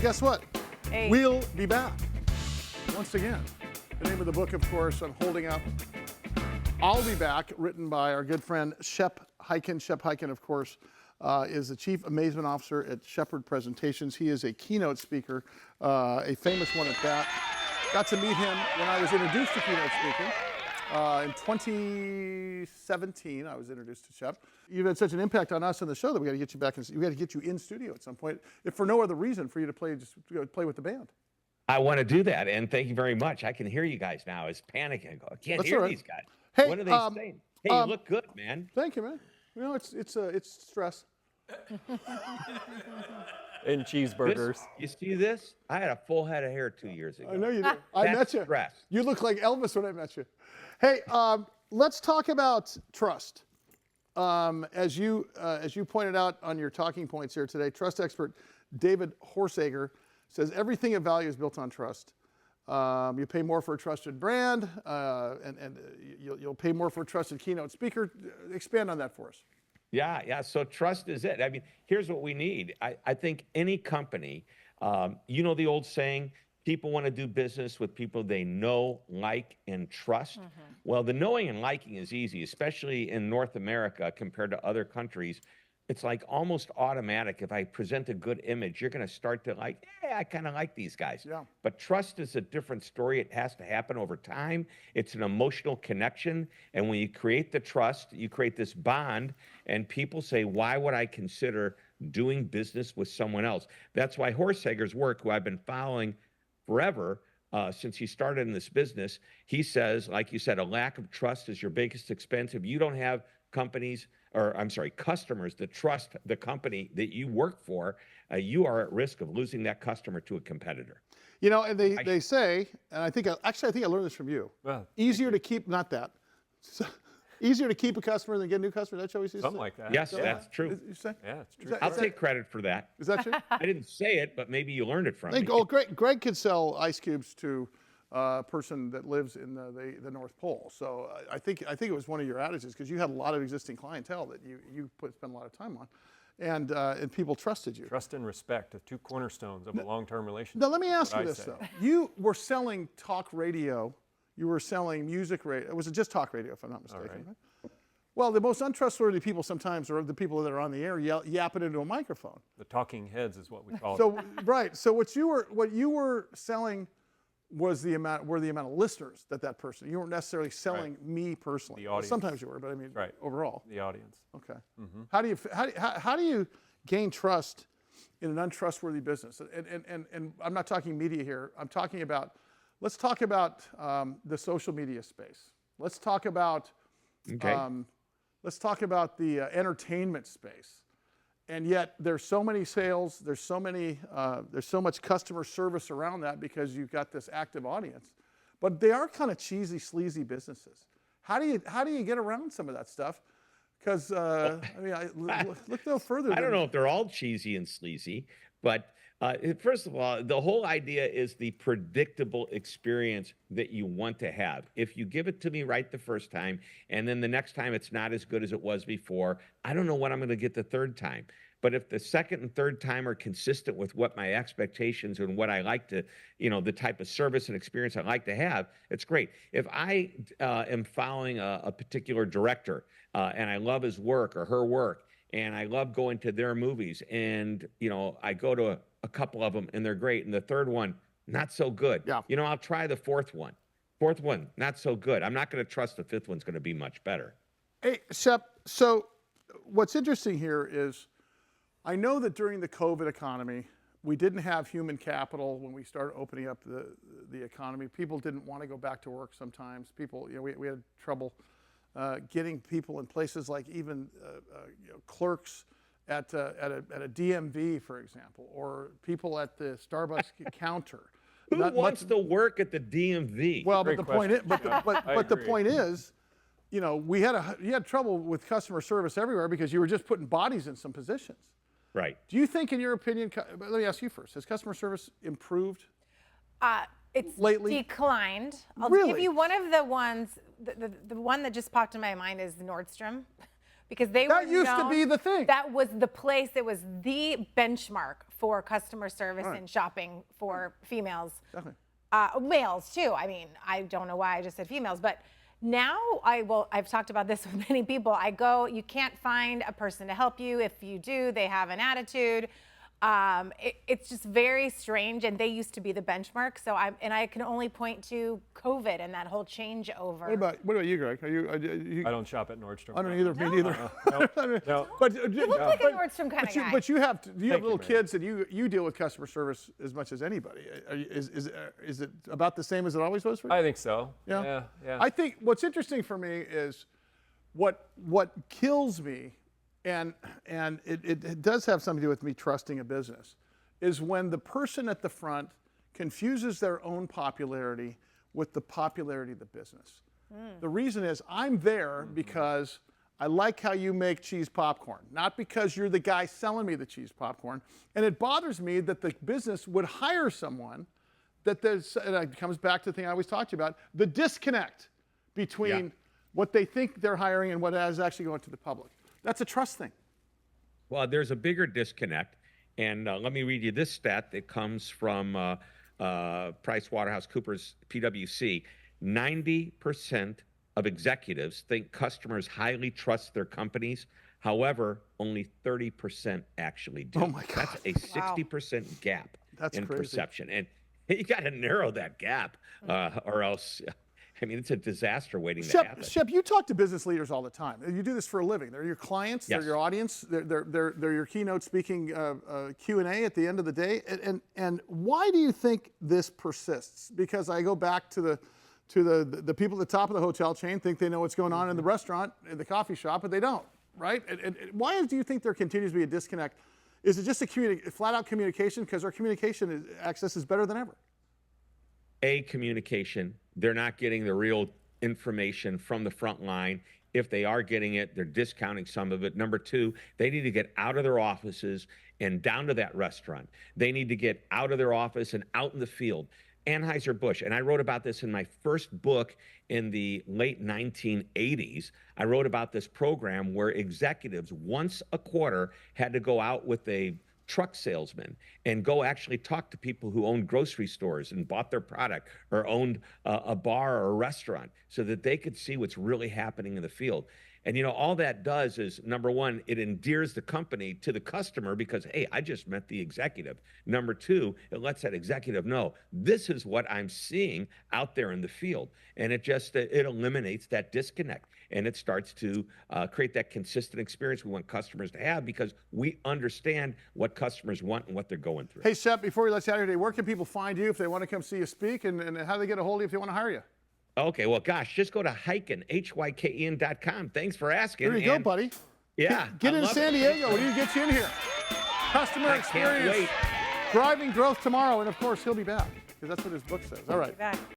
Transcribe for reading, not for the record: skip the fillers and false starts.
guess what? Hey. We'll be back once again. The name of the book, of course, I'm holding up. I'll Be Back, written by our good friend Shep Hyken. Shep Hyken, of course, is the Chief Amazement Officer at Shepard Presentations. He is a keynote speaker, a famous one at that. Got to meet him when I was introduced to keynote speaking. In 2017, I was introduced to Shep. You've had such an impact on us on the show that we got to get you back. We got to get you in studio at some point, if for no other reason, for you to play, just play with the band. I want to do that, and thank you very much. I can hear you guys now. I was panicking. I can't hear these guys. Hey, what are they saying? Hey, you look good, man. Thank you, man. You know, it's stress. And cheeseburgers. You see this? I had a full head of hair 2 years ago. I know you did. I met you. Stress. You look like Elvis when I met you. Hey, let's talk about trust. As you pointed out on your talking points here today, trust expert David Horsager says everything of value is built on trust. You pay more for a trusted brand, and you'll pay more for a trusted keynote speaker. Expand on that for us. Yeah. So trust is it. I mean, here's what we need. I think any company, you know the old saying, people want to do business with people they know, like, and trust. Mm-hmm. Well, the knowing and liking is easy, especially in North America compared to other countries. It's like almost automatic. If I present a good image, you're going to start to like, I kind of like these guys. Yeah. But trust is a different story. It has to happen over time. It's an emotional connection. And when you create the trust, you create this bond, and people say, why would I consider doing business with someone else? That's why Horsager's work, who I've been following forever, since he started in this business, he says, like you said, a lack of trust is your biggest expense. If you don't have customers that trust the company that you work for, you are at risk of losing that customer to a competitor. You know, and they say, and I think I learned this from you. Well, easier to keep, not that. Easier to keep a customer than get a new customer. That's always something like that. Yes, that's true. You say? Yeah, it's true. I'll take credit for that. Is that true? I didn't say it, but maybe you learned it from me. Oh, Greg could sell ice cubes to a person that lives in the North Pole. So I think it was one of your adages, because you had a lot of existing clientele that you spent a lot of time on, and people trusted you. Trust and respect are two cornerstones of a long-term relationship. Now let me ask you this though: you were selling talk radio, you were selling music radio. Was it just talk radio, if I'm not mistaken? Right. Right? Well, the most untrustworthy people sometimes are the people that are on the air yapping into a microphone. The talking heads is what we call So it. right. So what you were selling were the amount of listeners that person. You weren't necessarily selling me personally. The audience. Sometimes you were, but I mean overall. The audience. Okay. Mm-hmm. How do you gain trust in an untrustworthy business? And I'm not talking media here. I'm talking about. Let's talk about the social media space. Let's talk about. Let's talk about the entertainment space. And yet there's so many sales, there's so much customer service around that because you've got this active audience. But they are kind of cheesy, sleazy businesses. How do you get around some of that stuff? Because look no further. I don't know if they're all cheesy and sleazy, but first of all, the whole idea is the predictable experience that you want to have. If you give it to me right the first time, and then the next time it's not as good as it was before, I don't know what I'm going to get the third time. But if the second and third time are consistent with what my expectations and what I like to, the type of service and experience I like to have, it's great. If I am following a particular director and I love his work or her work, and I love going to their movies, and I go to a couple of them and they're great, and the third one not so good. Yeah. I'll try the fourth one. Fourth one not so good. I'm not going to trust the fifth one's going to be much better. Hey, Shep. So what's interesting here is, I know that during the COVID economy, we didn't have human capital when we started opening up the economy. People didn't want to go back to work sometimes. People, we had trouble getting people in places like even clerks at a DMV, for example, or people at the Starbucks counter. Who wants to work at the DMV? Well, but Great the point is, question. but the point is, you had trouble with customer service everywhere because you were just putting bodies in some positions. Right. Do you think, in your opinion, let me ask you first, has customer service improved? It's lately? declined. I'll Really? give you one of the ones, the one that just popped in my mind is Nordstrom. because they That were used to known- be the thing. That was the place. It was the benchmark for customer service Right. and shopping for females. Definitely. Males too. I mean, I don't know why I just said females, but now I've talked about this with many people. You can't find a person to help you. If you do, they have an attitude. It's just very strange, and they used to be the benchmark. So I can only point to COVID and that whole changeover. What about you, Greg? Are you I don't shop at Nordstrom. I don't either. Me neither. No. But You look like a Nordstrom kind of guy. But you have Thank little you, Mary. kids, and you deal with customer service as much as anybody. Is it about the same as it always was for you? I think so. Yeah. Yeah. I think what's interesting for me is what kills me, and it does have something to do with me trusting a business, is when the person at the front confuses their own popularity with the popularity of the business. The reason is I'm there because I like how you make cheese popcorn, not because you're the guy selling me the cheese popcorn. And it bothers me that the business would hire someone and it comes back to the thing I always talk to you about, the disconnect between what they think they're hiring and what is actually going to the public. That's a trust thing. Well, there's a bigger disconnect. And let me read you this stat that comes from PricewaterhouseCoopers, PwC. 90% of executives think customers highly trust their companies. However, only 30% actually do. Oh my God. That's a 60% gap That's in crazy. perception. And you got to narrow that gap or else, I mean, it's a disaster waiting to happen. Shep, you talk to business leaders all the time. You do this for a living. They're your clients. Yes. They're your audience. They're your keynote speaking Q&A at the end of the day. And why do you think this persists? Because I go back to the people at the top of the hotel chain think they know what's going on in the restaurant, in the coffee shop, but they don't, right? And why do you think there continues to be a disconnect? Is it just a flat-out communication? Because our communication access is better than ever. Communication. They're not getting the real information from the front line. If they are getting it, they're discounting some of it. Number two, they need to get out of their offices and down to that restaurant. They need to get out of their office and out in the field. Anheuser-Busch, and I wrote about this in my first book in the late 1980s. I wrote about this program where executives once a quarter had to go out with a truck salesman and go actually talk to people who owned grocery stores and bought their product or owned a bar or a restaurant so that they could see what's really happening in the field. And, you know, all that does is, number one, it endears the company to the customer because, hey, I just met the executive. Number two, it lets that executive know this is what I'm seeing out there in the field. And it eliminates that disconnect. And it starts to create that consistent experience we want customers to have because we understand what customers want and what they're going through. Hey, Shep, before we let you out of here today, where can people find you if they want to come see you speak, and how do they get a hold of you if they want to hire you? Okay, well, gosh, just go to Hyken, HYKEN.com. Thanks for asking. There you go, buddy. Yeah. Get I in love San it. Diego. We need to get you in here. Customer I can't experience, wait. driving growth tomorrow, and of course, he'll be back because that's what his book says. All right. Be back.